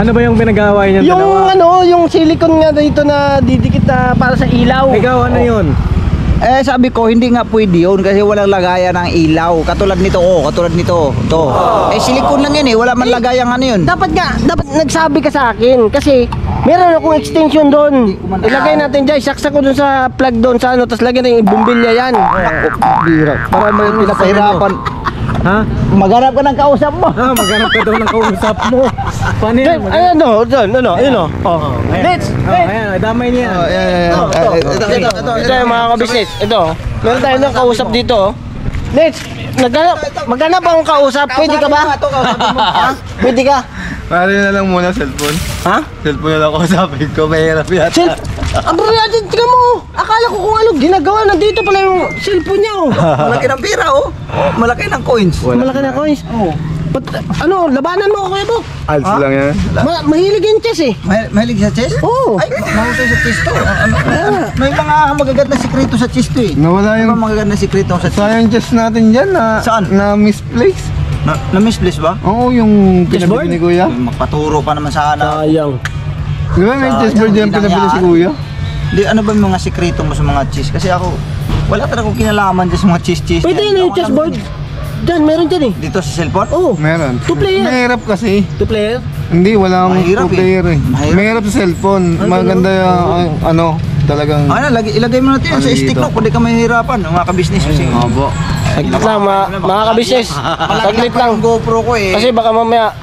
Ano ba yung pinag-aaway niyan Yung dalawa? ano, yung silicone nga dito na didikit na para sa ilaw. Ikaw, ano yun? Eh sabi ko hindi nga pwede yun kasi walang lagayan ng ilaw. Katulad nito, katulad nito. To. Eh silikon lang yan eh, wala man lagayan ano yun. Dapat nagsabi ka sa akin kasi meron akong extension doon. Ilagay natin dyan, saksak ko doon sa plug doon sa ano, tapos lagyan natin yung bumbilya yan. Bira. Para may pinapahirapan. Ha? Maghanap ka ng kausap mo. Maghanap ka daw ng kausap mo. Paano yun? Ayan o, ayun o. Let's! Ayan, damay niya. Ito yung mga kabisnes. Ito, meron tayo ng kausap dito. Let's! Maghanap akong kausap. Pwede ka ba? Pwede ka? Pare na lang muna cellphone. Ha? Cellphone na lang kausapin ko, mahirap yata. Abro natin, tingnan mo. Akala ko kung ano ginagawa. Nandito pala yung cellphone niya oh. Malaki ng pera malaki ng coins. Malaki na coins. Ano, labanan mo Kuya Bok. Ads lang yan. Mahilig yung chess eh. Mahilig sa chess? Oo. Ay, mahusay sa chess to. May mga magagat na sikreto sa chess to eh. Nawala May yung mga magagat na sikreto sa chess. sayang chess natin dyan na Saan? na misplace. Na-misplace ba? Oo, yung Chessboard? pinabili ni Kuya. Magpaturo pa naman sana. Sayang. Di ba may chessboard dyan Hindi pinabili si nangyari. Kuya? Di, ano ba yung mga sikreto mo sa mga chess? Kasi ako, wala talaga akong kinalaman dyan sa mga chess. Pwede yun yung chessboard. Diyan, meron dyan eh. Dito sa cellphone? Oo. Meron. Two player. Mahirap kasi. 2 player? Hindi, walang Mahirap two player eh. Mahirap. Mahirap sa cellphone. Maganda yung ano, talagang... Ilagay mo natin Ano sa stick dito? lock. Pwede ka mahihirapan. Mga kabisnes kasi. Opo. Saglit lang mga kabisnes. Saglit lang. GoPro ko eh. Kasi baka mamaya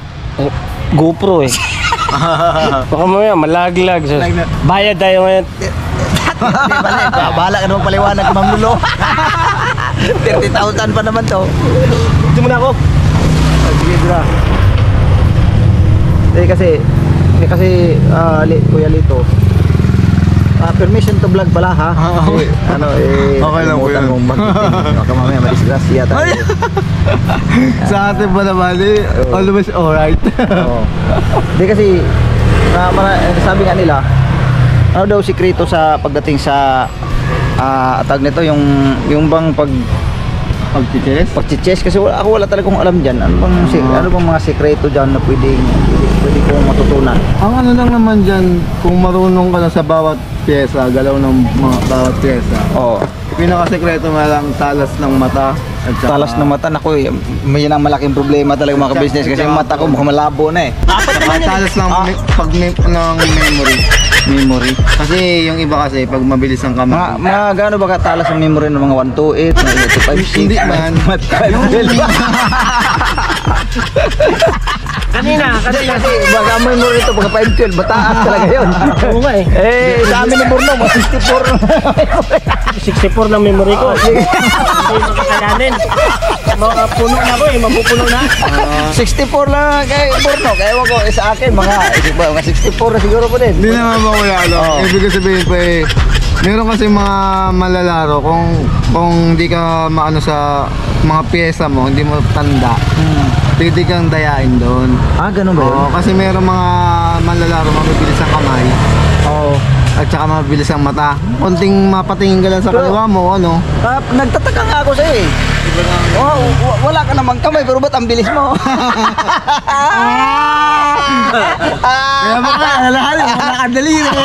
GoPro eh. Baka mamaya malaglag. Bayad tayo ngayon. Hindi pala. Bahala ka naman paliwanag Ma'am Lulo. 30,000 pa naman to. Dito muna ako. Sige, dira. Kasi Kuya Lito. Permission to vlog pala ha. Ano Okay lang po yun. mong mag-titin. Baka mamaya madisgrasya tayo. Sa atin ba naman eh, always alright. Oo. Hindi kasi sabi nga nila, ano daw sikreto sa pagdating sa tag nito yung bang pagchichess kasi ako wala talagang alam diyan. Ano bang mga sikreto diyan na pwede kong matutunan? Ang ano lang naman dyan, kung marunong ka na sa bawat pyesa, galaw ng mga bawat pyesa. Oo. Pinakasekreto nga lang talas ng mata. At saka, Talas ng mata nako, may yan ang malaking problema talaga mga ka-business kasi yung mata ko mukhang malabo na eh. talas ng ng memory. Kasi yung iba kasi pag mabilis ang kamay. Mga gaano ba katalas ang memory ng mga 128, mga 256? Hindi man. Kanina Kasi baka may memory ito, pagka 512, bataas talaga yun. Oo nga eh. Sa amin ni Burno, mga 64. 64 ng memory ko. Hindi makakalanin. Mga puno na ko eh, mapupuno na. 64 lang kay Burno, kaya ko sa akin, mga 64 na siguro po din. Hindi naman ba kuya alam. Ibig sabihin pa eh, meron kasi mga malalaro kung hindi ka maano sa mga pyesa mo, hindi mo tanda. Pwede kang dayain doon. Ganun ba yun? Oo, kasi meron mga malalaro mabilis ang kamay. Oo. At saka mabilis ang mata. Konting mapatingin ka lang sa kaliwa mo, ano? Nagtataka nga ako sa'yo eh. Wala ka namang kamay, pero ba't ang bilis mo? Kaya baka alalahanin, nakadali na.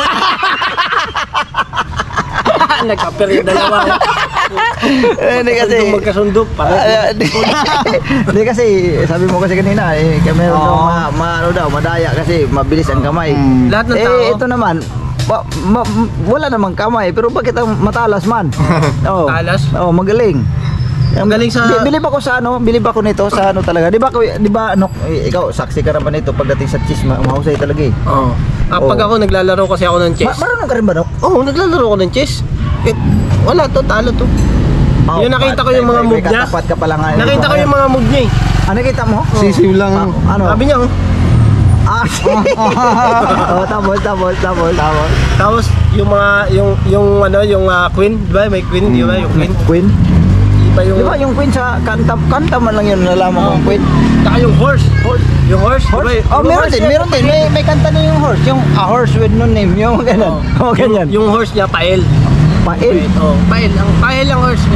Nagka-pair yung dalawa. Hindi kasi magkasundo para. Hindi kasi sabi mo kasi kanina meron daw madaya kasi mabilis ang kamay. Lahat ng tao. Ito naman wala namang kamay pero bakit ang matalas man? Talas? Magaling. Magaling sa Bilib ako nito sa ano talaga. Di ba ano ikaw saksi ka naman nito pagdating sa chess mahusay talaga eh. Pag ako naglalaro kasi ako ng chess. Marunong ka rin ba no? Oo, naglalaro ako ng chess. Wala to, talo to. Yung nakita ko yung mga move niya. Katapat ka pala nga. Nakita ko yung mga move niya eh. Nakita mo? Sisiw lang. Ano? Sabi niya Tapos yung mga yung queen, di ba? May queen, di ba? Yung queen. Queen? Iba yung Di ba yung queen sa kanta man lang yun nalaman kong queen. Saka yung horse. Yung horse? Horse? Diba? Meron din. May kanta na yung horse. Yung a horse with no name. Yung ganun. Ganyan. Yung horse niya, pael. Pail? Pael. Ang pael ang horse.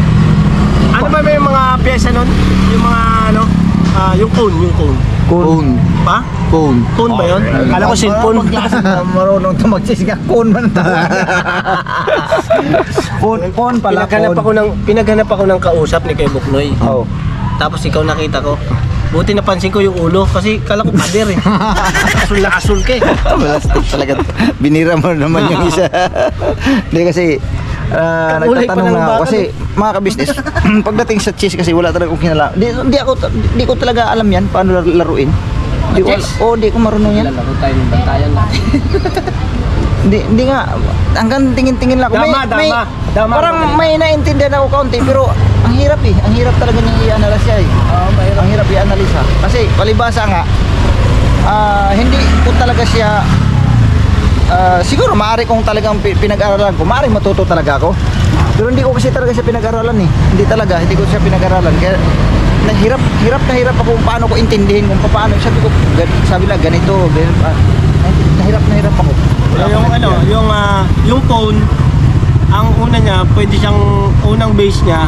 Ano ba may mga pyesa nun? Yung mga Yung cone. Phone. Pa? Phone. Cone ba yun? Kala ko cellphone. Marunong tumagsis nga. Phone man tawag. Phone pala. Pinaghanap ako ng kausap ni Kuya Buknoy. Oh. Tapos ikaw nakita ko. Buti napansin ko yung ulo kasi kala ko pader eh. Asul na asul ka eh. Plastic talaga. Binira mo naman yung isa. Hindi kasi Kulay pa nagtatanong ng na ako bakal kasi mga kabisnes pagdating sa chess kasi wala talaga akong kinala. Di ko talaga alam yan paano laruin. Di ko, di ko marunong yan. Lalaro tayo ng bantayan na. Hindi nga hanggang tingin-tingin lang ako. Dama. Parang may naintindihan ako kaunti pero ang hirap eh. Ang hirap talaga niyang i-analyze eh. Ang hirap i-analisa. Kasi palibasa nga hindi ko talaga siya siguro maaari kong talagang pinag-aralan ko. Maaari matuto talaga ako. Pero hindi ko kasi talaga siya pinag-aralan eh. Hindi ko siya pinag-aralan. Kaya hirap ako kung paano ko intindihin kung paano. Sabi na ganito. Nahirap ako. Yung phone, ang una niya, pwede siyang, unang base niya,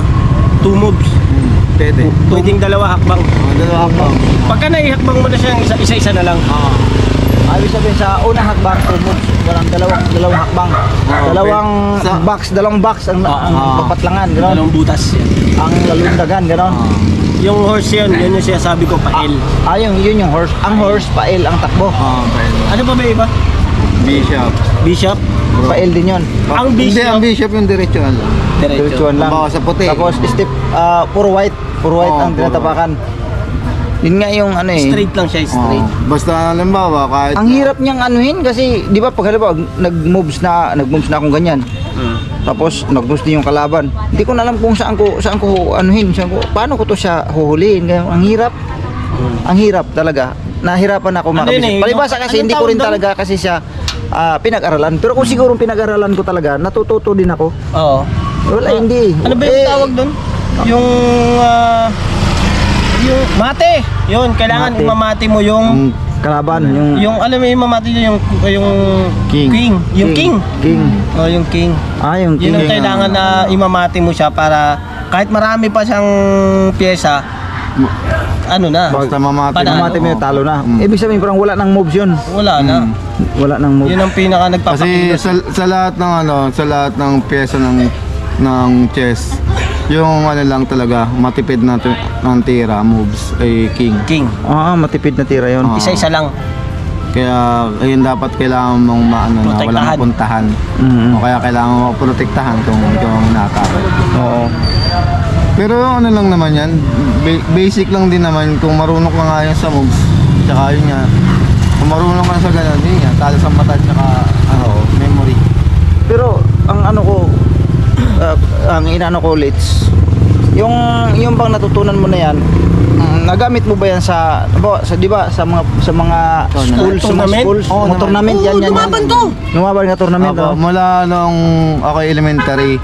2 moves. Pwedeng dalawa hakbang. Dalawa hakbang. Pagka naihakbang mo na siyang isa-isa na lang. Ibig sabihin sa unang hakbang, 2 moves. Dalawang hakbang. Dalawang box ang papatlangan, gano'n. Dalawang butas. Ang lalundagan, gano'n. Yung horse yun yung sinasabi ko, pail. Yun yung horse. Ang horse, pail ang takbo. Ano pa ba iba? Bishop? Pail din yun. Ang Hindi, bishop. ang bishop yung diretsuhan lang. Diretsuhan lang. Bawa sa puti. Tapos step, puro white ang tinatapakan. Yun nga yung ano eh. Straight lang siya, straight. Basta halimbawa kahit Ang hirap niyang anuhin kasi, di ba pag halimbawa nag-moves na akong ganyan. Tapos nag-moves din yung kalaban. Hindi ko na alam kung saan ko anuhin, paano ko to siya huhulihin. Kaya ang hirap talaga. Nahirapan ako makabisip. Palibasa kasi hindi ko rin talaga kasi siya pinag-aralan. Pero kung siguro pinag-aralan ko talaga, natututo din ako. Oo. Wala, hindi. Ano ba yung tawag doon? Yung mate. Yun, kailangan Mate. imamati mo yung Kalaban, yung alam mo imamati nyo yung King. Yung king. Oh, yung king. Yung king. Yun ang kailangan na imamati mo siya para kahit marami pa siyang pyesa, ano na? basta mamati Panalo. Mamati mo yung talo na. Ibig sabihin parang wala nang moves yun. Wala na. Wala nang moves. Yun ang pinaka Kasi nagpapakilos. sa lahat ng pyesa ng chess, yung lang talaga matipid na ng tira moves ay king. King. Matipid na tira yun. Isa-isa lang. Kaya ayun dapat kailangan mong na Protektahan. walang mapuntahan. O kaya kailangan mo protektahan kung ikaw ang nakaka. Oo. Pero lang naman yan, basic lang din naman kung marunong ka nga yan sa moves. Tsaka yun nga, kung marunong ka sa ganun, yun nga, talo sa mata tsaka memory. Pero ang ang inano ko Litz, yung bang natutunan mo na yan, nagamit mo ba yan sa di ba sa mga schools, Tournament? mga tournament yan. Lumaban to. Lumaban ka tournament. Ako, mula nung ako elementary,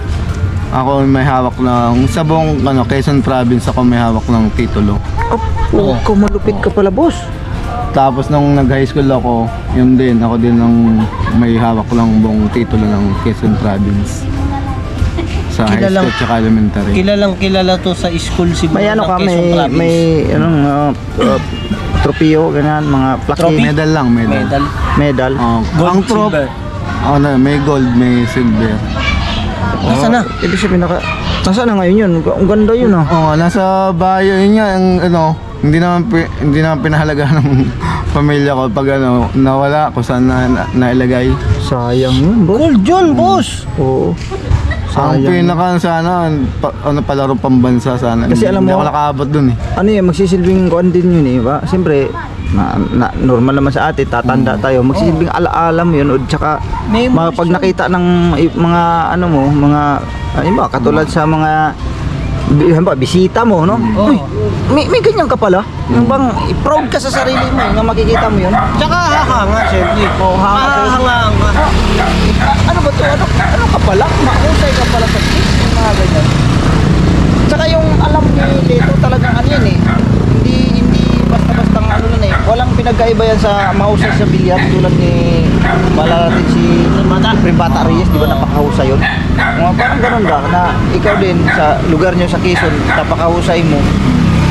ako may hawak ng sa buong Quezon Province ako may hawak ng titulo. Malupit ka pala, boss. Tapos nung nag-high school ako, yun din, ako din ang may hawak ng buong titulo ng Quezon Province. Sa high school tsaka elementary. Kilala to sa school siguro. May ano ng ka, Quezon Province. may tropeo, ganyan, mga plaque. Trophy? Medal lang, medal. Medal. Gold, Ang trop, silver. may gold, may silver. Nasaan na? Ibig sabihin nasaan na ngayon yun? Ang ganda yun Nasa bayo yun nga, hindi naman pinahalaga ng pamilya ko pag nawala kung saan nailagay. Sayang yun, boss. Gold yun, boss. Oo. Ang pinaka sana palaro pambansa sana. Kasi alam hindi mo- ako nakaabot dun eh. Ano yan, magsisilbing kuan din yun eh, ba? Siyempre, normal naman sa atin, tatanda tayo. Magsisilbing alaala mo yun, o tsaka pag nakita ng mga mga katulad sa mga bisita mo, no? Oo. Uy, may ganyan ka pala. Yung bang proud ka sa sarili mo, na makikita mo yun. Tsaka hahanga, syempre. Hahangaan ka. Ano ba to? Ano ka pala? Mahusay ka pala sa kiss, yung mga ganyan. Tsaka yung alam ni Leto talagang ano yan eh. Hindi basta-basta walang pinagkaiba yan sa mahusay sa bilyar tulad ni malala natin si Primbata Reyes, di ba napakahusay yun? Parang ganun ba na ikaw din sa lugar nyo sa Quezon, napakahusay mo.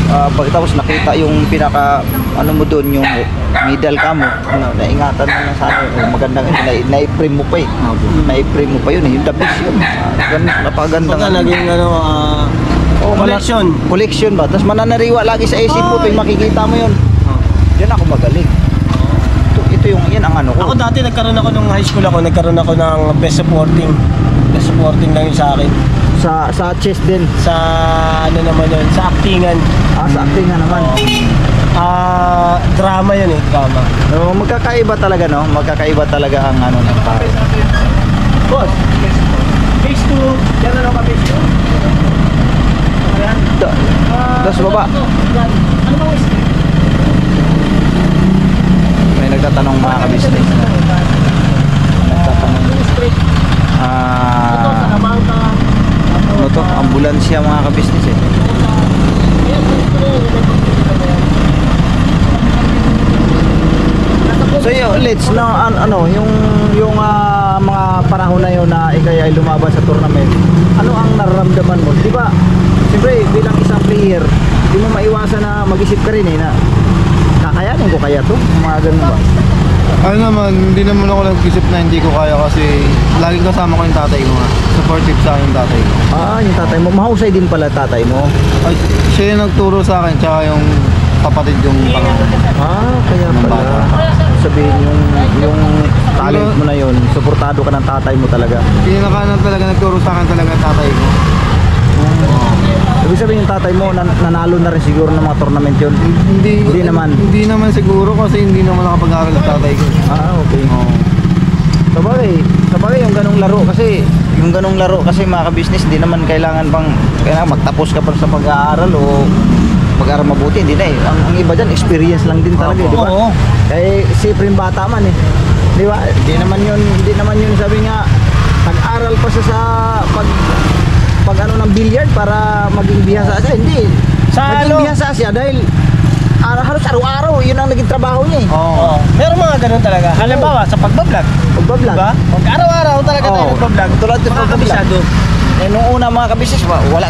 pagkatapos nakita yung pinaka ano mo doon, yung middle ka mo, naingatan mo na sana yun. Magandang na-frame mo pa eh. Na-frame mo pa yun eh, yung the best yun. Napakagandang Baka naging ano, collection ba? Tapos mananariwa lagi sa isip mo tuwing makikita mo yun. Yan ako magaling. Ito yung yan ang ano ko. Ako dati nagkaroon ako nung high school ako, nagkaroon ako ng best supporting. Best supporting lang yun sa akin. Sa chest din. Sa ano naman yun, sa actingan. Sa acting nga naman. Drama yun eh, drama. No, magkakaiba talaga no? Magkakaiba talaga ang ano ng tao. Boss, phase 2, yan na lang ka phase 2. Ayan. Das baba. Ano bang whiskey? May nagtatanong mga kabisnes. Nagtatanong. Ano to? Ambulansya mga kabisnes eh. So yun, let's na ano yung mga panahon na yun na ikay ay lumaban sa tournament. Ano ang nararamdaman mo? Di ba? Siyempre bilang isang player, hindi mo maiwasan na mag-isip ka rin eh na kakayanin ko kaya to? Mga ganun ba? Ano naman, hindi naman ako nag-isip na hindi ko kaya kasi laging kasama ko yung tatay ko nga. Supportive sa akin yung tatay ko. Yung tatay mo, mahusay din pala tatay mo. Ay, siya yung nagturo sa akin, tsaka yung kapatid yung pangalan. Kaya pala. Sabihin yung talent mo na yun, suportado ka ng tatay mo talaga. Pinaka talaga nagturo sa akin talaga tatay ko. Ibig sabihin yung tatay mo nanalo na rin siguro ng mga tournament yun? Hindi naman. Hindi naman siguro kasi hindi naman nakapag-aral ang tatay ko. Okay. Sabagay yung ganong laro kasi mga ka-business, hindi naman kailangan magtapos ka pa sa pag-aaral o mag-aaral mabuti, hindi na eh. Ang iba dyan, experience lang din talaga, di ba? Oo. Eh, siyempre yung bata man eh. Di ba? Hindi naman yun sabi nga, nag-aral pa siya sa pag ano ng billiard para maging bihasa siya. Hindi. Maging bihasa siya dahil halos araw-araw, yun ang naging trabaho niya eh. Oo. Meron mga ganun talaga. Halimbawa, sa pagbablog. Pagbablog. Diba? Araw-araw talaga tayo nagbablog. Tulad din mga pagbablog. kabisado. Nung una mga kabisnes, wala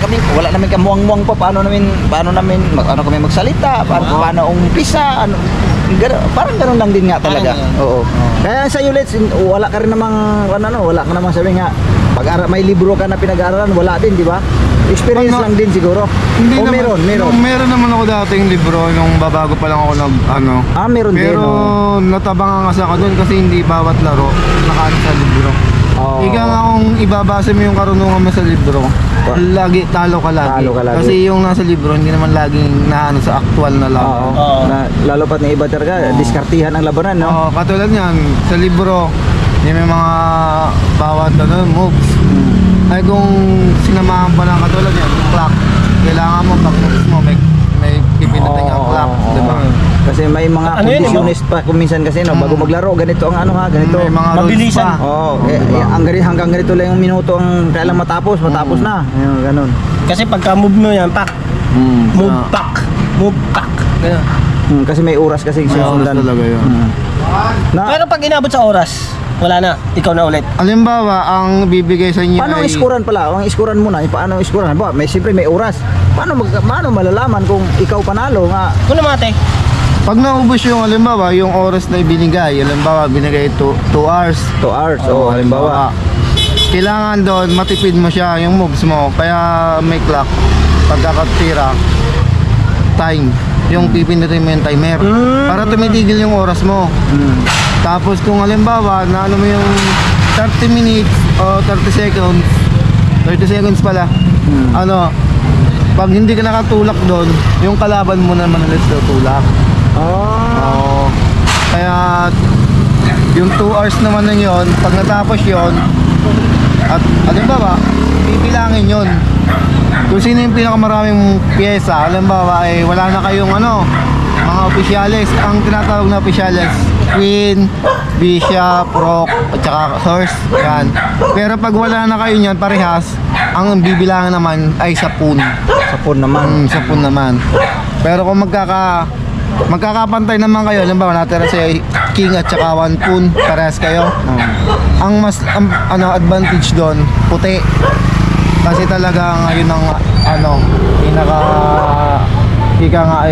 namin kamuang-muang pa paano kami magsalita, paano umpisa, parang ganun lang din nga talaga. Oo. Kaya sa Ulets, wala ka rin namang wala ka namang sabi nga may libro ka na pinag-aaralan, wala din, di ba? Experience lang din siguro. Hindi meron. Meron naman ako dating libro nung babago pa lang ako meron din. Pero natabangan kasi ako doon kasi hindi bawat laro nakaano sa libro. Ika nga kung ibabase mo yung karunungan mo sa libro, lagi talo ka lagi. Kasi yung nasa libro hindi naman laging naano sa actual na laro. Lalo pat na iba talaga, diskartihan ang labanan, no? Katulad niyan, sa libro, may mga bawat moves. Ay kung sinamahan pa lang katulad yan, clock, kailangan mo pag moves mo may pipindutin ang clock, di ba? Kasi may mga conditionist pa kuminsan kasi bago maglaro ganito ang ganito. May mga mabilisan. Hanggang ganito lang yung minuto ang kailang matapos na. Ganun. Kasi pagka move mo yan, pak. Move back. Ganun. Kasi may oras kasi sinusundan talaga yun. Pero pag inabot sa oras, wala na, ikaw na ulit. Halimbawa, ang bibigay sa inyo paano ay... iskuran pala? Ang iskuran muna, paano iskuran? Siyempre may oras. Paano malalaman kung ikaw panalo nga? Kung namate. Pag naubos yung halimbawa, yung oras na ibinigay, halimbawa binigay 2 hours. 2 hours, halimbawa. Kailangan doon, matipid mo siya, yung moves mo. Kaya may clock, pagkakatira, time. Yung pipindutin mo yung timer. Para tumitigil yung oras mo. Tapos kung halimbawa, na ano mo yung 30 minutes o 30 seconds pala, pag hindi ka nakatulak doon, yung kalaban mo naman ulit tutulak. Kaya yung 2 hours naman na yun, pag natapos yun, at halimbawa, pipilangin yun. Kung sino yung pinakamaraming pyesa, halimbawa ay wala na kayong mga opisyales. Ang tinatawag na opisyales, Queen, Bishop, Rook, at saka Horse. Yan. Pero pag wala na kayo niyan, parehas, ang bibilangan naman ay 10. 10 naman. 10 naman. Pero kung magkakapantay naman kayo, halimbawa natira si King at saka 1 Poon, parehas kayo. Ang mas advantage doon, puti. Kasi talaga ngayon ang pinaka ika nga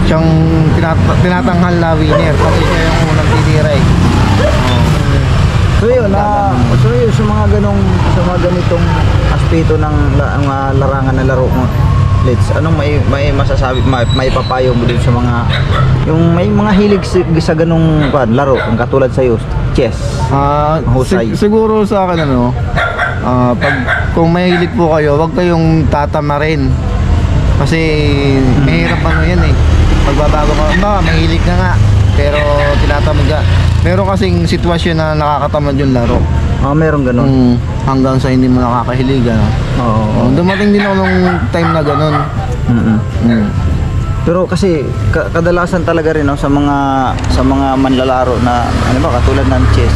siyang tinatanghal na winner kasi siya yung unang titira eh. So yun, sa mga ganitong aspeto ng larangan na laro mo, Let's, anong may masasabi, may papayo mo din sa mga yung may mga hilig sa ganung laro, ang katulad sa iyo, chess. Husay. Siguro sa akin pag kung may hilig po kayo, wag kayong tatamarin. Kasi mahirap yan eh. Pagbabago ka, mahilig ka nga, pero tinatamad ka. Meron kasing sitwasyon na nakakatamad yung laro. Meron ganun. Hanggang sa hindi mo nakakahiligan. Dumating din ako nung time na ganun. Pero kasi kadalasan talaga rin sa mga manlalaro na ano ba katulad ng chess.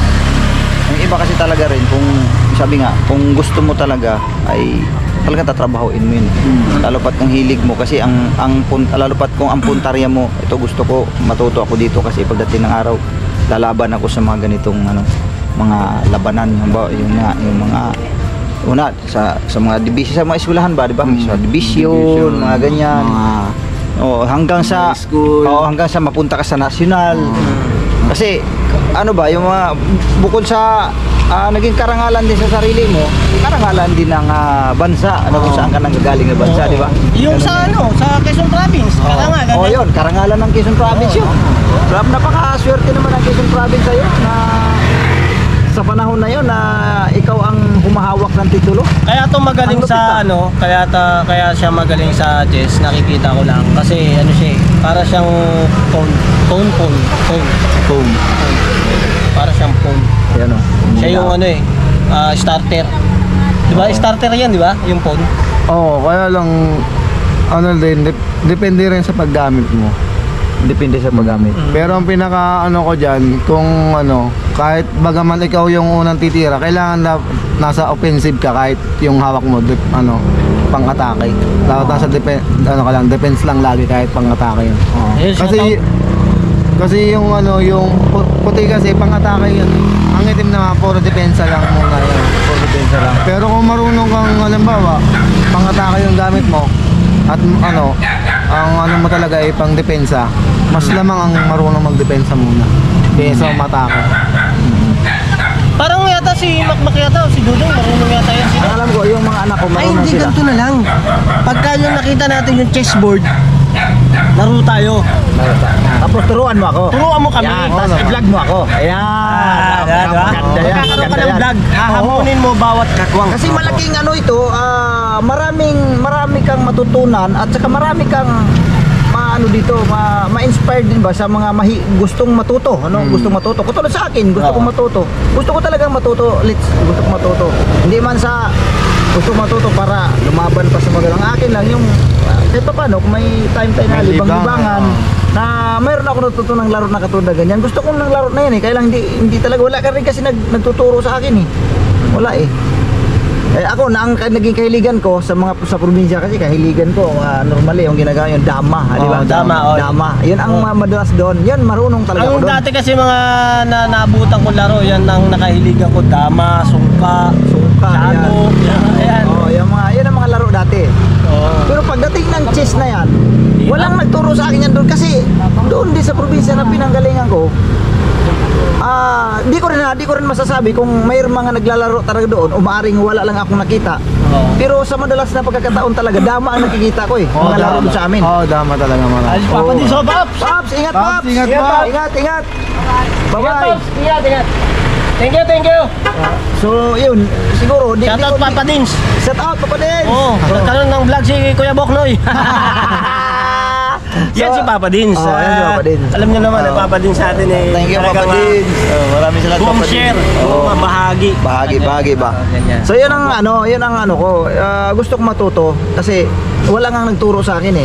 Yung iba kasi talaga rin kung sabi nga kung gusto mo talaga ay talaga tatrabahuin mo yun. Lalo pat kung hilig mo kasi lalo pat kung ang puntarya mo, ito gusto ko matuto ako dito kasi pagdating ng araw lalaban ako sa mga ganitong mga labanan, yung mga una sa mga division sa mga eskwelahan ba, di ba? Sa division, mga ganyan. Hanggang sa mapunta ka sa national. Kasi ano ba, yung mga bukod sa naging karangalan din sa sarili mo, karangalan din ng bansa, kung saan ka nanggagaling na bansa, di ba? Yung sa Quezon Province, karangalan. Yun, karangalan ng Quezon Province yun. Napakaswerte naman ng Quezon Province sa'yo na sa panahon na yun na ikaw ang humahawak ng titulo. Kaya to magaling sa kaya siya magaling sa chess, nakikita ko lang kasi siya para siyang phone. Para siyang phone. Yan Siya yung starter. 'Di ba? Starter 'yan, 'di ba? Yung phone. Kaya lang depende rin sa paggamit mo. Depende sa paggamit. Pero ang pinaka ko diyan, kung kahit bagaman ikaw yung unang titira, kailangan nasa offensive ka kahit yung hawak mo pang-atake. Dapat nasa defense lang lagi kahit pang-atake yun. Kasi yung yung puti kasi pang-atake yun. Ang itim na puro depensa lang muna yan. Puro depensa lang. Pero kung marunong kang halimbawa, pang-atake yung gamit mo at ang mo talaga ay pang-depensa, mas lamang ang marunong mag-depensa muna kaysa umatake. Parang yata si Makmak yata, si Dudong, marunong yata yan sila. Alam ko, yung mga anak ko marunong hindi sila. ganito na lang. Pagka yung nakita natin yung chessboard, laro tayo. Tapos turuan mo ako. Turuan mo kami. Yan, tapos i-vlog mo ako. Ayan. Magkakaroon ka ng vlog. Hahamunin mo bawat kagwang. Kasi malaking ito, marami kang matutunan at saka marami kang ma-inspired din ba sa mga gustong matuto, gustong matuto. Katulad sa akin, gusto kong matuto. Gusto ko talagang matuto, gusto ko matuto. Hindi man sa gusto matuto para lumaban pa sa mga ang akin lang yung kahit pa paano kung may time na libang-libangan na mayroon ako natutunang laro na katulad ganyan. Gusto kong ng laro na yan kaya lang hindi talaga wala ka rin kasi nagtuturo sa akin Wala ako na ang naging kahiligan ko sa probinsya kasi kahiligan ko normally yung ginagawa yung dama, di ba? Dama. Yun ang madalas doon. Yan marunong talaga ako doon. Dati kasi mga naabutan ko laro, yan ang nakahiligan ko, dama, sungka, shadow. Yan. Yan ang mga laro dati. Pero pagdating ng chess na yan, walang nagturo sa akin yan doon kasi doon din sa probinsya na pinanggalingan ko. Di ko rin masasabi kung mayroong mga naglalaro talaga doon o maaring wala lang akong nakita. Pero sa madalas na pagkakataon talaga dama ang nakikita ko mga laro doon sa amin. Dama talaga marami. Papa din so, Paps! Ingat, Paps! Ingat, Paps! Ingat! Bye-bye! Ingat! Thank you! So, yun, siguro Shout out Papa Dins! Shout out Papa Dins! Nagkaroon ng vlog si Kuya Boknoy! Yan si Papa Dins. Yan si Papa Dins. Alam niyo naman, Papa Dins sa atin Thank you Papa Dins. Maraming salamat Papa Dins. Share, bahagi ba? So yun ang ko. Gusto ko matuto kasi wala nga nagturo sa akin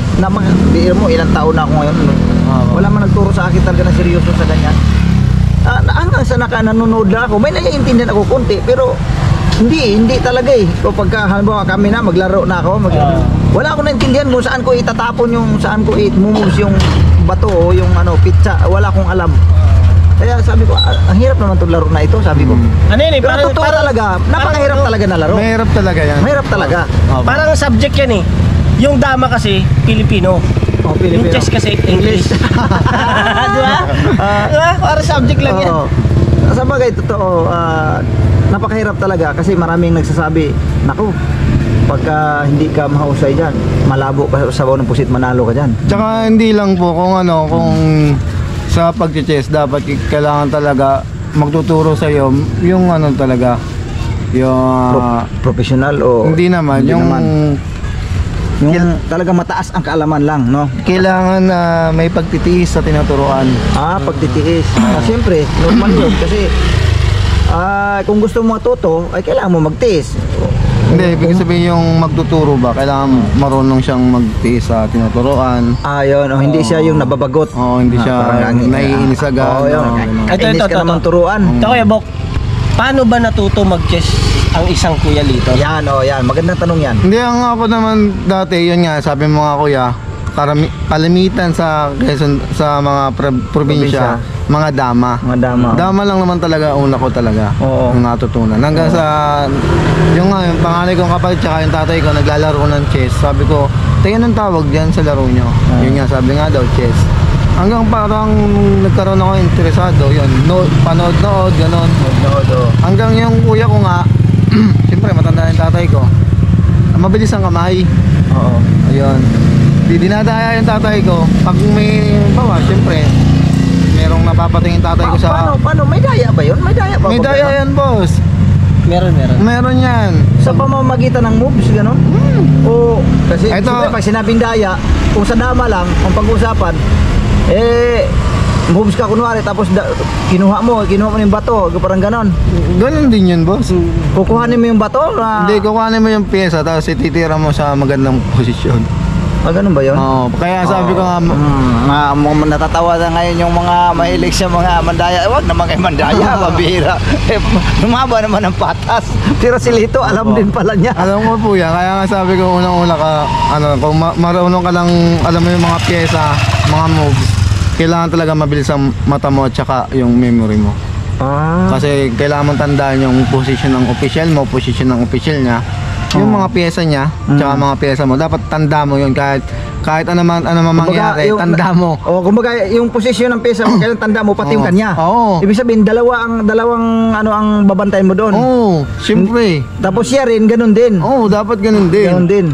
Biro mo ilang taon na ako ngayon. Wala man nagturo sa akin talaga na seryoso sa ganyan. Hanggang sa nanonood na ako, may naiintindihan ako konti pero hindi talaga kapag halimbawa kami na maglaro na ako wala akong naintindihan kung saan ko itatapon saan ko imumus yung bato o yung pizza, wala akong alam. Kaya sabi ko, ang hirap naman itong laro na ito, sabi ko. Pero totoo talaga, napakahirap talaga na laro. Mahirap talaga yan. Mahirap talaga. Parang subject yan Yung dama kasi, Pilipino. Oh, Yung chess kasi, English. Di ba? Diba? Para subject lang yan. Oo. Sa bagay, totoo, napakahirap talaga kasi maraming nagsasabi, naku, pagka hindi ka mahusay dyan, malabo ka sa ng pusit, manalo ka dyan. Tsaka hindi lang po kung sa pag-chess dapat kailangan talaga magtuturo sa iyo yung talaga yung Professional o hindi naman yung yung talaga mataas ang kaalaman lang, no? kailangan na may pagtitiis sa tinuturuan. Pagtitiis. Siyempre, normal yun kasi kung gusto mo matuto, ay kailangan mo magtiis. Hindi, ibig sabihin yung magtuturo ba, kailangan marunong siyang magtiis sa tinuturuan. Yun, hindi siya yung nababagot. Hindi siya naiinis agad. Yun. Ito, Kainis ka naman turuan. Ito, Kuya Bok, paano ba natuto mag-chess ang isang Kuya Lito? Yan, yan. Magandang tanong yan. Hindi, ang ako naman dati, yun nga, sabi mo nga kuya, kalimitan sa Quezon, sa mga probinsya, mga dama. Mga dama. Dama lang naman talaga, una ko talaga. Oo. Yung natutunan. Hanggang sa, yung panganay kong kapatid, tsaka yung tatay ko, naglalaro ng chess. Sabi ko, tayo anong tawag dyan sa laro nyo? Yun nga, sabi nga daw, chess. Hanggang parang nagkaroon ako interesado, yun, panood-nood, ganon. Hanggang yung kuya ko nga, siyempre matanda yung tatay ko, mabilis ang kamay. Oo. Ayun. Dinadaya yung tatay ko. Pag may bawa, siyempre, merong napapatingin tatay ko sa... Paano? May daya ba yun? May daya ba? May daya yan, boss. Meron. Meron yan. Sa pamamagitan ng moves, gano'n? O, kasi Ito- siyempre, pag sinabing daya, kung sa dama lang, kung pag-usapan, moves ka kunwari, tapos kinuha mo yung bato, parang gano'n. Ganun din yun, boss. Kukuhanin mo yung bato na... Hindi, kukuhanin mo yung pyesa, tapos ititira mo sa magandang posisyon. Ganun ba yun? Oo, kaya sabi ko nga, Natatawa na ngayon yung mga mahilig sa mga mandaya. Wag naman kay mandaya, mabihira. Lumaba naman ang patas. Pero si Lito, alam din pala niya. alam ko po yan, kaya nga sabi ko unang-una ka, kung marunong ka lang, alam mo yung mga pyesa, mga moves, kailangan talaga mabilis ang mata mo at saka yung memory mo. Kasi kailangan mong tandaan yung position ng official mo, position ng official niya, yung mga pyesa niya, tsaka mga pyesa mo. Dapat tanda mo yun kahit ano man mangyari, tanda mo. Kumbaga yung posisyon ng pyesa mo, kailan tanda mo pati yung kanya. Oo. Ibig sabihin dalawang ang babantayan mo doon. Oo, siyempre. Tapos siya rin ganun din. Oo, dapat ganun din. Ganun din.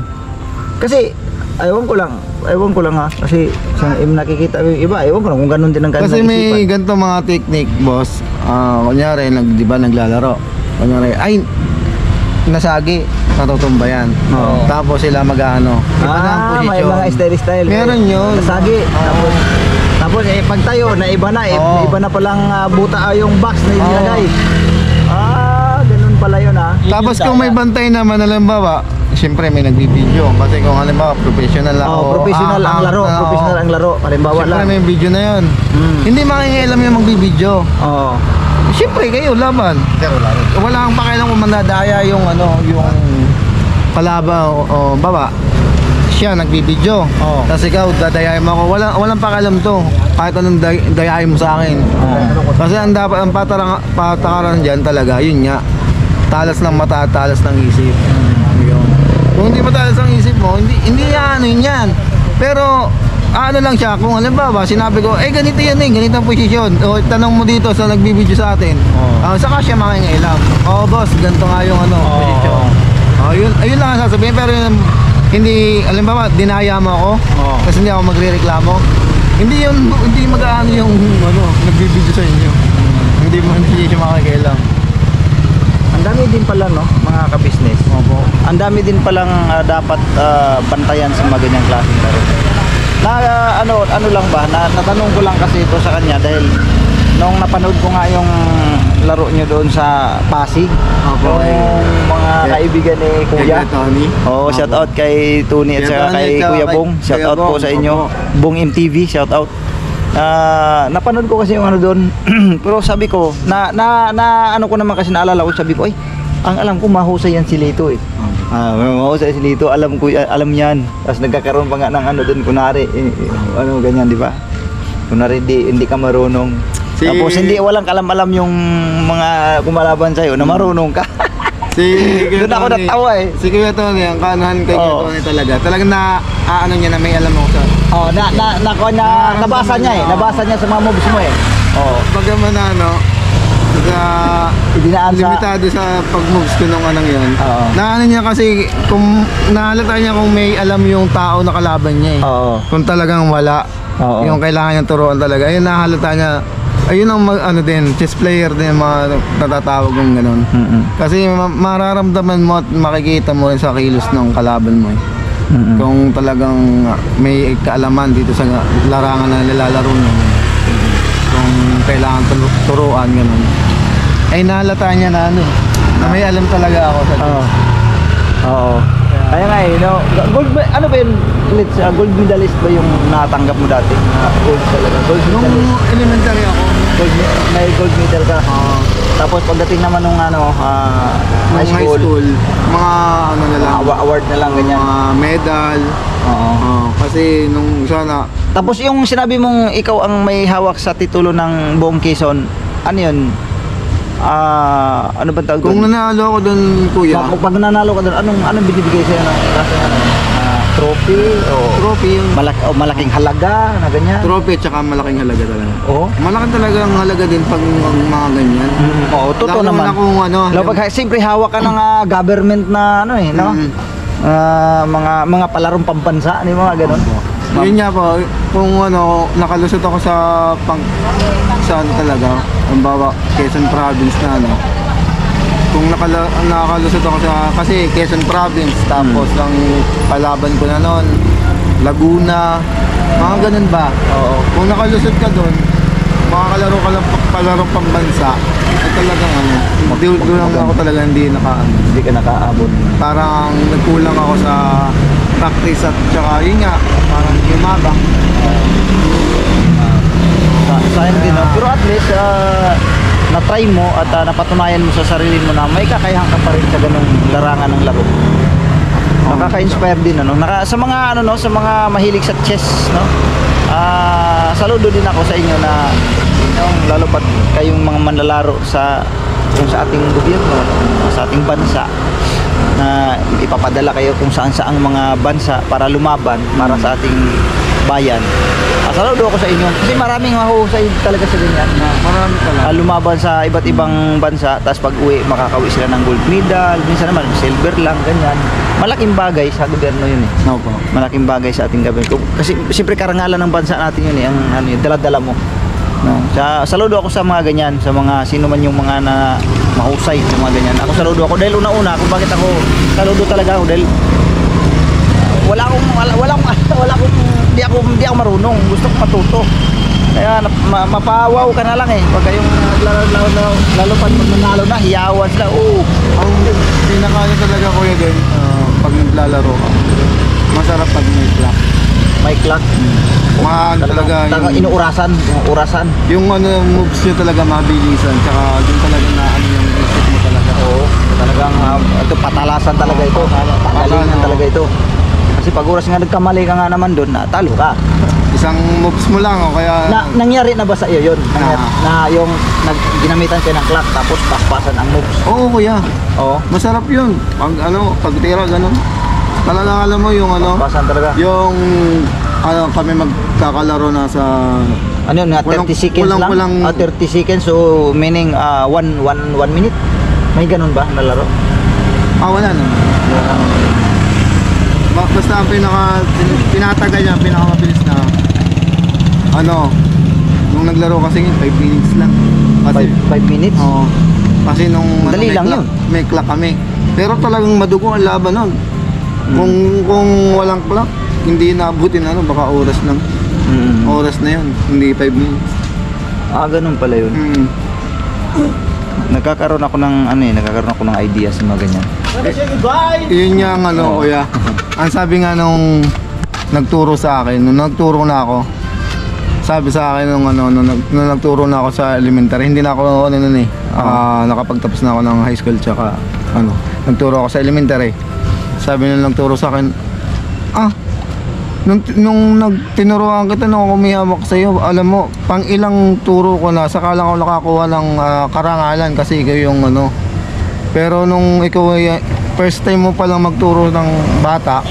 Kasi ewan ko lang ha. Kasi sa nakikita yung iba, ewan ko lang kung ganun din ang kanilang Kasi may isipan. ganito mga technique, boss. Kunyari, di ba naglalaro. Kunyari, ay, nasagi, natutumba yan. Oo. Tapos sila mag-ano. Iba na ang may posisyon. mga style. Meron yun. Nasagi. Tapos pag tayo, na iba na. Oo. Iba na palang buta yung box na inilagay. Ganun pala yun ha. Tapos kung may bantay naman, halimbawa, siyempre may nagbibideo. Kasi kung halimbawa, professional ako. Professional ang laro. Professional ang laro. Halimbawa Siyempre lang. may video na yun. Hindi makikialam yung magbibideo. Oo. Siyempre kayo, laban. Wala kang pakialam kung mandadaya yung yung kalaban o baba. Siya nagbibideo. Tapos ikaw, dadayain mo ako. Walang pakialam to. Kahit anong dayain mo sa akin. Kasi ang patakaran dyan talaga, yun nga. Talas ng mata at talas ng isip. Yun. Kung hindi matalas ang isip mo, hindi ano yun yan. Pero ano lang siya, kung halimbawa sinabi ko, ganito yan ganito ang posisyon. O tanong mo dito sa nagbibideo sa atin. Saka siya makingailam. Boss, ganito nga yung posisyon. Ayun lang ang sasabihin, pero hindi, halimbawa, dinaya mo ako. Kasi hindi ako magrereklamo. Hindi mag-aano yung nagbibideo sa inyo. Hindi siya makikailam. Ang dami din pala mga ka-business. Opo. Ang dami din palang dapat bantayan sa mga ganyang klaseng laro. Ano lang ba, natanong ko lang kasi ito sa kanya dahil nung napanood ko nga yung laro nyo doon sa Pasig, yung mga kaibigan ni Kuya. Tony. Shout out kay Tony at saka kay Kuya Bong. Shout out po sa inyo. Bong MTV, shout out. Napanood ko kasi yung doon. Pero sabi ko, ano ko naman kasi naalala ko, sabi ko, ang alam ko mahusay yan si Lito mahusay si Lito, alam yan. Tapos nagkakaroon pa nga ng doon, kunwari, ganyan, di ba? Kunwari, hindi ka marunong. Tapos walang kalam-alam yung mga kumalaban sa'yo na marunong ka. Si Kuya Doon ako Tony. natawa eh. Si Kuya Tony, ang kanuhan kay Kuya Oo. Tony talaga. Talagang na, ano niya na may alam ako sa... Oh, nabasa niya eh. Nabasa niya sa mga moves mo eh. Oh, Pagkaman na, ano, sa... idinaan sa Limitado sa pag-moves ko nung anong yun. Oo. Naano niya kasi, kung nahalata niya kung may alam yung tao na kalaban niya eh. Oo. Kung talagang wala, Oo. yung kailangan niyang turuan talaga. Ayun, nahalata niya. Ayun ang ano din, chess player din mga natatawag ng ganun. Kasi mararamdaman mo at makikita mo rin sa kilos ng kalaban mo eh. Kung talagang may kaalaman dito sa larangan na nilalaro niya. Kung kailangan turuan ganun. Ay nahalata niya na ano, na may alam talaga ako sa Oo. Oo. Kaya nga eh, no, ano ba yun, gold medalist ba yung natanggap mo dati? Gold talaga, gold Nung medalist. elementary ako, May gold medal ka. Tapos pagdating naman nung ano, nung high school, mga ano na lang, award na lang ganyan. mga medal. Oo. Kasi nung sana, Tapos yung sinabi mong ikaw ang may hawak sa titulo ng buong Quezon, ano yun? Ano ba tawag kung doon? nanalo ako doon kuya, Pag nanalo ka doon, anong binibigay sa'yo ng klaseng ano? Trophy o trophy yung malaking halaga na ganyan? trophy at saka malaking halaga talaga. Oo. Malaki talaga ang halaga din pag mga ganyan. Oo, totoo Lalo naman. na kung ano, Lalo pag siyempre hawak ka ng government na ano eh, no? Mga palarong pambansa, ano yung mga ganun. yun nga po, kung ano, nakalusot ako sa sa ano talaga, ang bawa Quezon Province na ano. Kung nakalusot ako sa, kasi Quezon Province, tapos ang palaban ko na noon, Laguna, mga ganun ba? Oo. Kung nakalusot ka doon, makakalaro ka lang palarong pambansa, ay talagang ano, doon lang ako talaga hindi Hindi ka nakaabot. parang nagkulang ako sa practice at saka yun nga, parang yumabang. Sayang din, no? Pero at least, na-try mo at napatunayan mo sa sarili mo na may kakayahan ka pa rin sa ganung larangan ng laro. Nakaka-inspire din, ano? Sa mga ano, no, sa mga mahilig sa chess, no? Saludo din ako sa inyo na lalo pat kayong mga manlalaro sa ating gobyerno, sa ating bansa, na ipapadala kayo kung saan-saang mga bansa para lumaban para sa ating bayan. Saludo ako sa inyo kasi maraming mahusay talaga sa ganyan na Marami talaga. lumaban sa iba't ibang bansa, tapos pag uwi makakawi sila ng gold medal, minsan naman silver lang, ganyan. Malaking bagay sa gobyerno yun eh. Opo. Malaking bagay sa ating gobyerno kasi siyempre karangalan ng bansa natin yun eh, ang ano yun, dala-dala mo. No. Saludo ako sa mga ganyan, sa mga sino man yung mga na mahusay sa mga ganyan. Ako saludo ako dahil una-una kung bakit ako saludo talaga ako dahil wala akong hindi ako marunong, gusto ko matuto. Kaya mapawaw ka na lang eh. Pag kayong lalo pa pag nanalo na, hiyawan sila. Oo. Ang pinakaya talaga kuya din, pag naglalaro ka, masarap pag may clock. May clock. Ano talaga Talagang yung, orasan. yung ano, moves nyo talaga mabilisan, tsaka yung talaga na ano yung isip mo talaga. Oo. Talagang ito patalasan talaga ito. Pagalingan talaga ito. Kasi pag oras nga nagkamali ka nga naman doon, talo ka. Isang moves mo lang, o kaya Nangyari na ba sa iyo yun? Na yung ginamitan kayo ng clock tapos paspasan ang moves. oo kuya, Oo. masarap yun. Pag ano, pag tira ganun. Talagang alam mo yung ano, Paspasan talaga. yung ano, kami magkakalaro na sa Ano yun, 30 seconds lang? 30 seconds, so meaning 1 minute? May ganun ba nalaro? wala na. Basta ang pinatagal niya, pinakamabilis na ano, nung naglaro kasi 5 minutes lang. Kasi 5 minutes? oo. Kasi nung Dali may lang clock, yun. may clock kami. Pero talagang madugo ang laban nun. Kung walang clock, hindi naabutin ano, baka oras lang. Oras na yun, hindi 5 minutes. Ganun pala yun. Nagkakaroon ako ng idea sa mga ganyan. Yun nga ang ano, kuya. Ang sabi nga nung nagturo sa akin, nung nagturo na ako, sabi sa akin nung nagturo na ako sa elementary, hindi na ako nakapagtapos na ako ng high school, tsaka nagturo ako sa elementary. Sabi nung nagturo sa akin, nung nagtinuruan kita, nung kumihawak sa'yo, alam mo, pang ilang turo ko na, saka lang ako nakakuha ng karangalan kasi ikaw yung Pero nung ikaw ay first time mo palang magturo ng bata,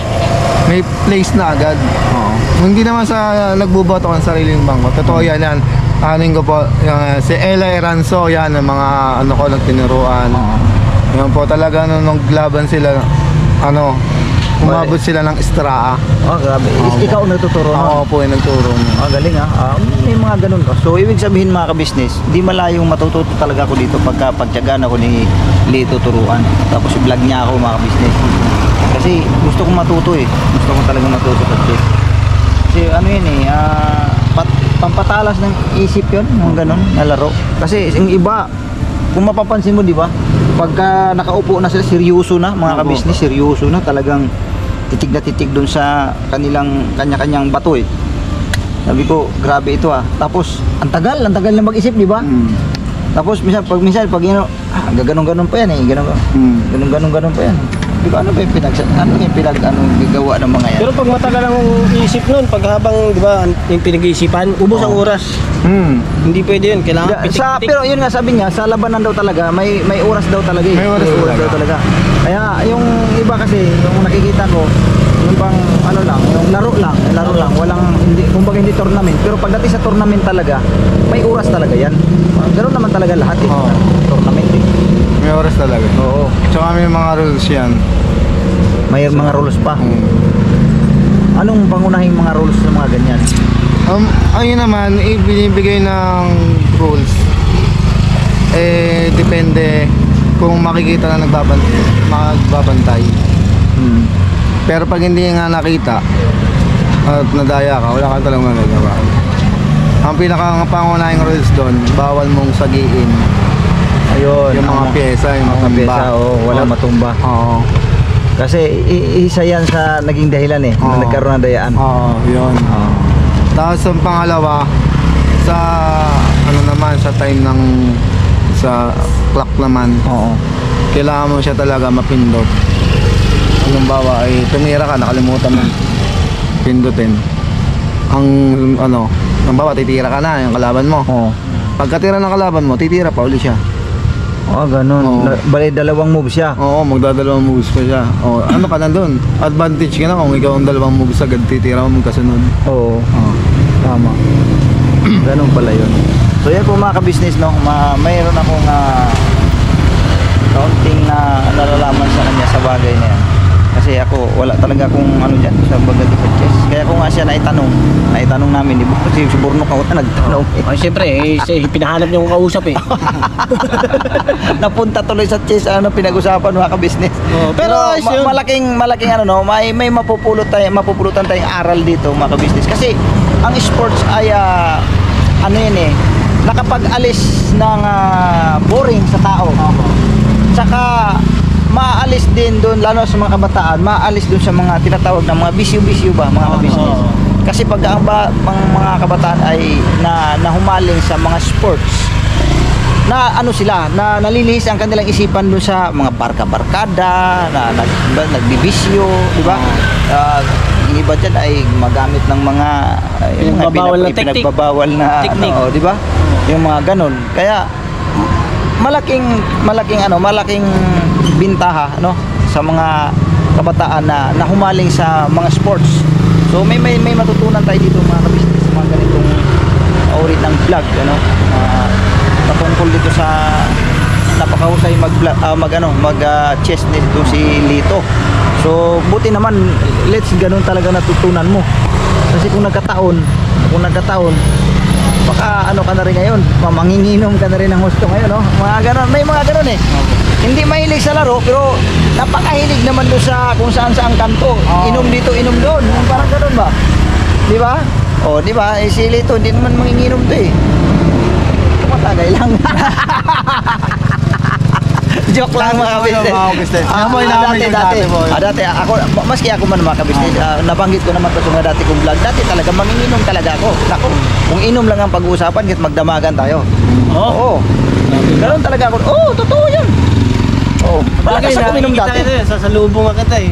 may place na agad. Oo. Hindi naman sa nagbuboto ng sariling bangko. Totoo yan. Aning ko po, yung, si Ella Eranzo, yan, ang mga ano ko, nagtinuruan. Yan po talaga nung naglaban sila, umabot sila ng Estrada. Oh, grabe. Ikaw ang nagtuturo no? Ako po yung nagturo. Galing may mga ganun. So, ibig sabihin mga ka-business, di malayong matututo talaga ako dito pagka pagtyagaan ako ni Lito turuan. Tapos i-vlog niya ako mga ka-business. Kasi gusto kong matuto eh. Gusto kong talaga matuto kasi ano yun eh, pampatalas ng isip yun, yung ganun, na laro. Kasi yung iba, kung mapapansin mo, di ba? Pagka nakaupo na sila, seryoso na, mga ka-business, seryoso na, talagang titig na titig dun sa kanilang kanya-kanyang bato eh. Sabi ko, grabe ito ah. Tapos, ang tagal na mag-isip, di ba? Tapos, minsan, pag gaganong-ganon pa yan eh, ganon-ganon pa yan. Di ba, ano yung pinagawa ng mga yan? Pero pag matagal ang isip nun, pag habang, di ba, yung pinag-iisipan, ubos ang oras. Hindi pwede yun, kailangan pitik-pitik. Pero yun nga sabi niya, sa labanan daw talaga, may oras daw talaga eh. May oras daw talaga. Kaya yung iba kasi, yung nakikita ko, yung bang yung laro lang, walang kumbaga hindi tournament. Pero pagdating sa tournament talaga, may oras talaga yan. Pero naman talaga lahat eh. Tournament eh. May oras talaga. Oo. Tsaka may mga rules yan. May mga rules pa. Anong pangunahing mga rules sa mga ganyan? Ayun naman, binibigay ng rules. Depende kung makikita na magbabantay. Pero pag hindi nga nakita at nadaya ka, wala ka talagang magagawa. Ang pinaka-pangunahing rules doon, bawal mong sagiin. Ayun, Yung mga pyesa, yung mga matumba. pyesa, wala matumba. Oo. Kasi isa yan sa naging dahilan eh, na nagkaroon ng dayaan. Oo, yun. Tapos ang pangalawa, sa sa time ng sa clock naman. Kailangan mo siya talaga mapindot. Halimbawa ay tumira ka, nakalimutan mo pindutin. Halimbawa titira ka na yung kalaban mo. Pagkatira ng kalaban mo, titira pa uli siya. Ganun. Bali, dalawang moves siya. Oo, magdadalawang moves pa siya. Ano ka na dun? Advantage ka na kung ikaw ang dalawang moves agad titira mo magkasunod. Oo. Tama. Ganun pala yun. So yan po mga ka-business, no? Mayroon akong kaunting na nalalaman sa kanya sa bagay na yan. Kasi ako, wala talaga akong dyan sa bagay sa chess. Kaya ko nga siya naitanong namin, di ba? Kasi si Bornok ako na nagtanong. Siyempre, pinahanap niya kong kausap eh. Napunta tuloy sa chess, pinag-usapan mga ka-business. Pero malaking may mapupulutan tayong aral dito mga ka-business. Kasi ang sports ay nakapag-alis ng boring sa tao. Tsaka maalis din doon, lalo sa mga kabataan, maalis doon sa mga tinatawag na mga bisyo-bisyo ba, mga ka-business. Kasi pag ang mga kabataan ay nahumaling sa mga sports, na nalilihis ang kanilang isipan doon sa mga barka-barkada, nagbibisyo, di ba? Yung iba dyan ay magamit ng mga pinagbabawal na teknik, di ba? Yung mga ganun. Kaya malaking bintaha sa mga kabataan na nahumaling sa mga sports. So may matutunan tayo dito mga ka-business, mga ganitong uri ng vlog patungkol dito sa napakahusay mag-chess nito si Lito. So buti naman, ganun talaga natutunan mo. Kasi kung nagkataon baka ka na rin ngayon, manginginom ka na rin ng gusto ngayon, mga ganon, may mga ganon eh. Hindi mahilig sa laro, pero napakahilig naman doon sa kung saan kanto. Inom dito, inom doon, parang ganon ba? Di ba? Di ba? Si Lito, hindi naman manginginom to eh. Tumatagay lang. Joke lang mga ka-business. Dati ako, maski ako man mga ka-business, nabanggit ko naman ito sa mga dati kong vlog. Dati talaga, manginginom talaga ako. Kung inom lang ang pag-uusapan, kahit magdamagan tayo. Oo. Ganon talaga ako. Totoo yan. Malakas ako minom dati. Sasalubong ka kita eh.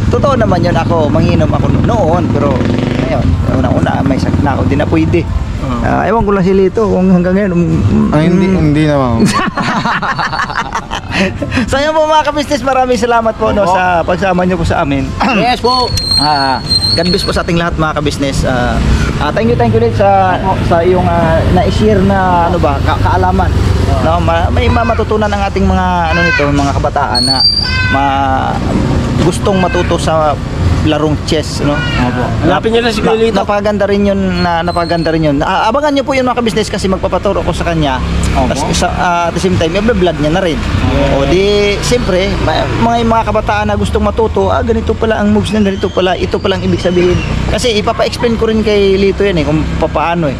Totoo naman yun ako, manginom ako noon. Pero ngayon, una-una, may sakit na ako, di na pwede. Ewan ko lang si Lito kung hanggang ngayon. Hindi naman. So yun po mga ka-business, maraming salamat po no, sa pagsama nyo po sa amin. Yes po. God bless po sa ating lahat mga ka-business. Thank you ulit sa iyong na-share na ano ba, kaalaman. No, may matutunan ang ating mga ano nito, mga kabataan na gustong matuto sa larong chess, no? Hanapin niyo na si Kuya Lito. Napaganda rin yun. Abangan niyo po yun mga ka-business kasi magpapaturo ko sa kanya. Tapos at the same time, i-vlog niya na rin. O di, siyempre, mga kabataan na gustong matuto, ganito pala ang moves na ganito pala, ito pala ang ibig sabihin. Kasi ipapa-explain ko rin kay Lito yan kung paano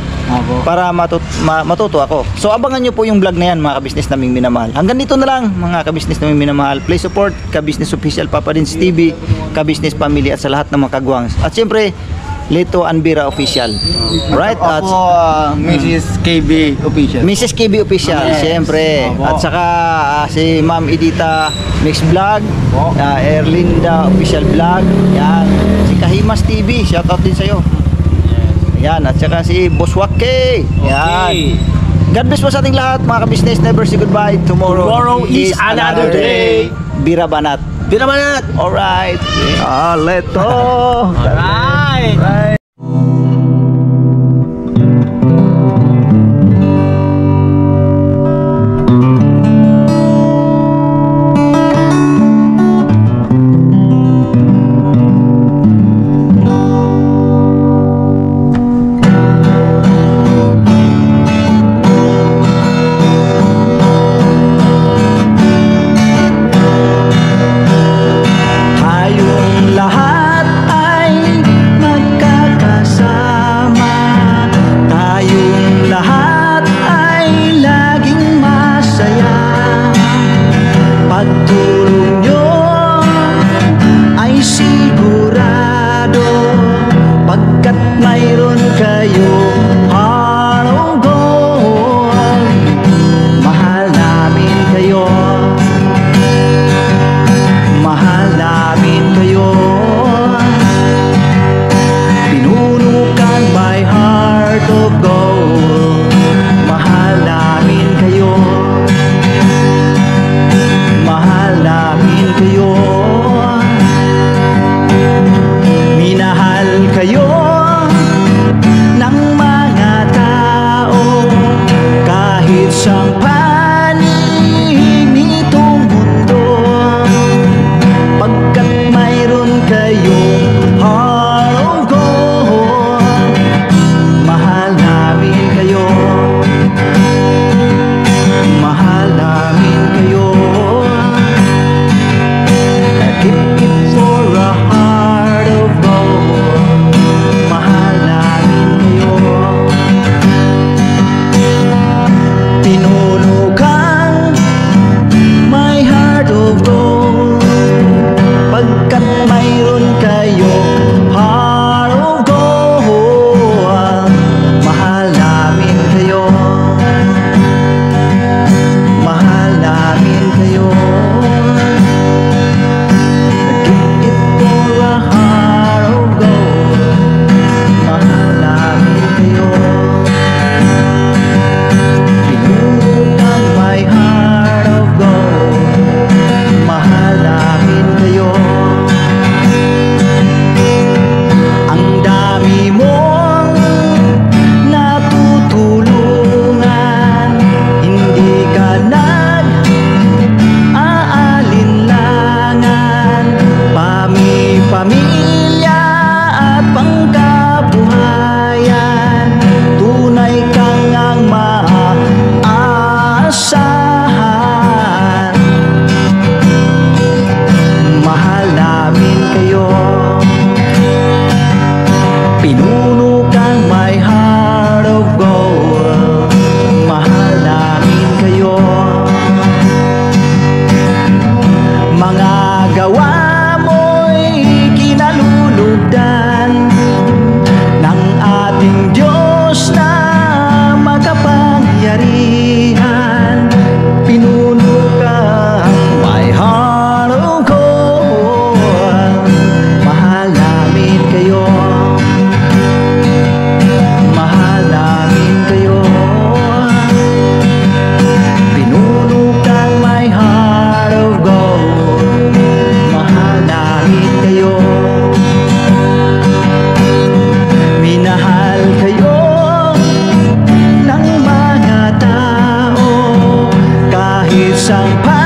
para matuto ako. So abangan nyo po yung vlog na yan mga ka-business naming minamahal. Hanggang dito na lang mga ka-business naming minamahal. Please support ka-business official Papa Dins TV, ka-business family at sa lahat ng mga kagwangs. At siyempre, Lito Anbira official. Right? At Mrs. KB official. Mrs. KB official, siyempre. At saka si Ma'am Edita Mix Vlog, Erlinda official vlog. Yan. Si Kahimas TV, shoutout din sa'yo. Yan, at saka si Boss Wake. Yan. God bless po sa ating lahat mga ka-business. Never say goodbye. Tomorrow is another day. Bira Banat. Bira Banat. Alright. Leto. Alright. Tayong lahat ay magkakaroon isang